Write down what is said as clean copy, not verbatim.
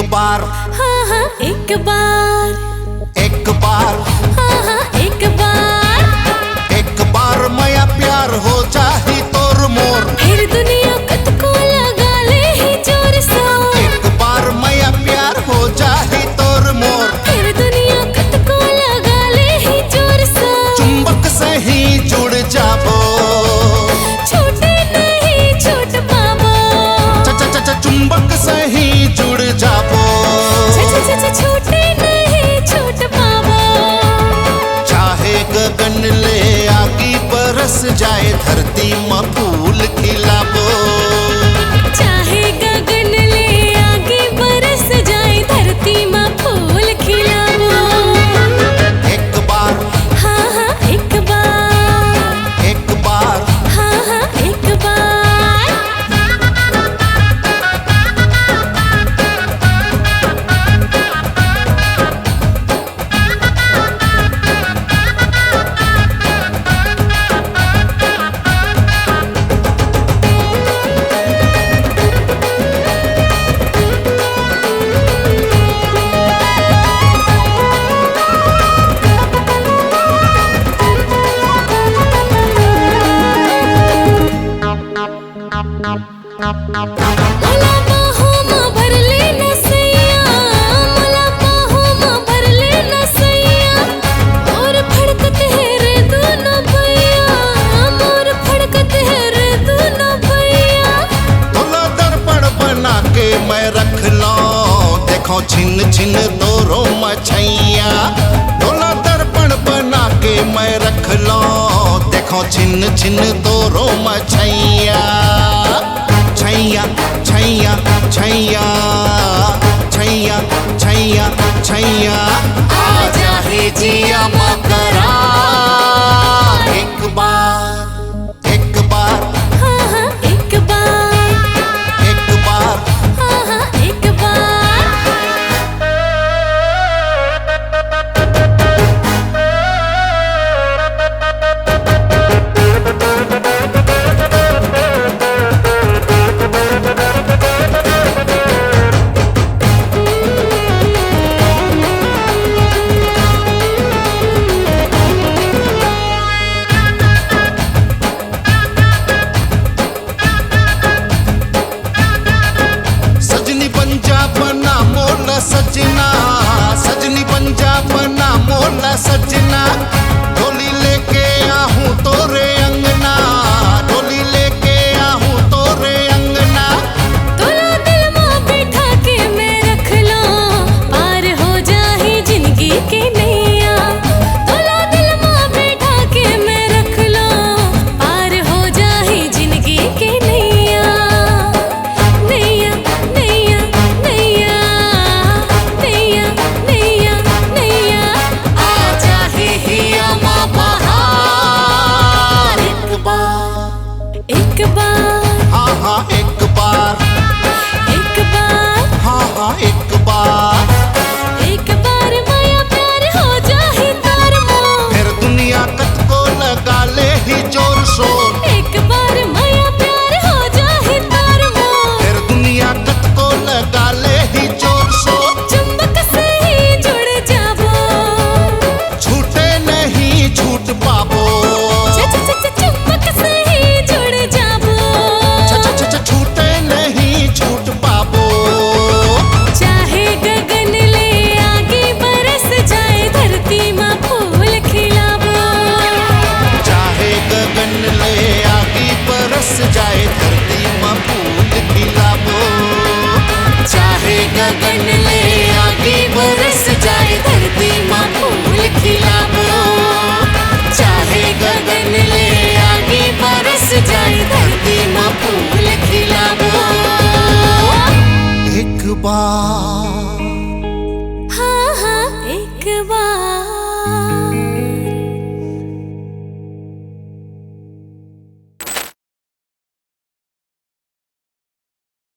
बार, हाँ हाँ एक बार, एक बार, हाँ हाँ एक बार, एक बार माया प्यार हो जाही तोर मोर, फिर दुनिया कत को लगा ले ही जोर से। एक बार माया प्यार हो जाही तोर मोर, फिर दुनिया कत को लगा ले ही जोर से। चुंबक से ही जुड़ जाबो, छूटे नहीं छूट पाबो, चुंबक से ही जुड़ जाबो, छूटे नहीं छूट पाबो। चाहे गगन ले आगी बरस जाए, धरती में फूल खिलाबो, चाहे गगन ले आगे बरस जाए, धरती में फूल खिलाबो। एक बार, हाँ हाँ एक बार, एक बार, हाँ हाँ एक बार। मला बाहों में भर ले नसैया, मला बाहों में भर ले नसैया, मोर फड़कत है रे दोनों भैया, मोर फड़कत है रे दोनों भैया। तोला दर्पण बना के मैं रख लूं, देखो छिन छिन तोरो मछैया, तोला दर्पण बना के मैं रख लूं, देखो छिन छिन तोरो मछैया, छैया छैया छैया छैया छैया छैया, आजा हे जिया मकरा। एक बार, एक बार, हाँ हाँ एक बार, एक बार, हाँ हाँ एक बार। सजनी पंजाब ना मोला सजना, सजनी पंजाब ना मोला सजना, डोली लेके आहूं तोरे अंगना, डोली लेके आहूं तोरे अंगना, तोला दिल में बिठा के मैं रख लूं, पार हो जाही जिंदगी की नैया। तोला दिल में बिठा के मैं रख लूं, पार हो जाही जिंदगी की नैया। नैया नैया नैया नैया नैया नैया, आजा हे हिया माँ बहार। एक बार, एक बार, हाँ हाँ एक बार, एक बार, हाँ हाँ एक बार, एक बार माया प्यार हो जाही तार मोर। फिर दुनिया कत को लगा ले ही जोर शोर, एक बार माया प्यार हो जाही तार मोर। फिर दुनिया कत को लगा ले ही जोर शोर, चुंबक से ही जुड़ जाबो, छूटे नहीं छूट पाबो, चुंबक से ही जुड़ जाबो। छूटे नहीं छूट पाबो, चाहे गगन ले आगे बरस जाए, धरती में फूल खिलाबो, चाहे गगन ले आगे बरस जाए, धरती में फूल खिलाबो, चाहे गगन ले आगे बरस जाए, धरती में फूल खिलाबो, चाहे गगन ले आगे बरस जाए, धरती में फूल खिलाबो। एक बार, हाँ हाँ एक बार।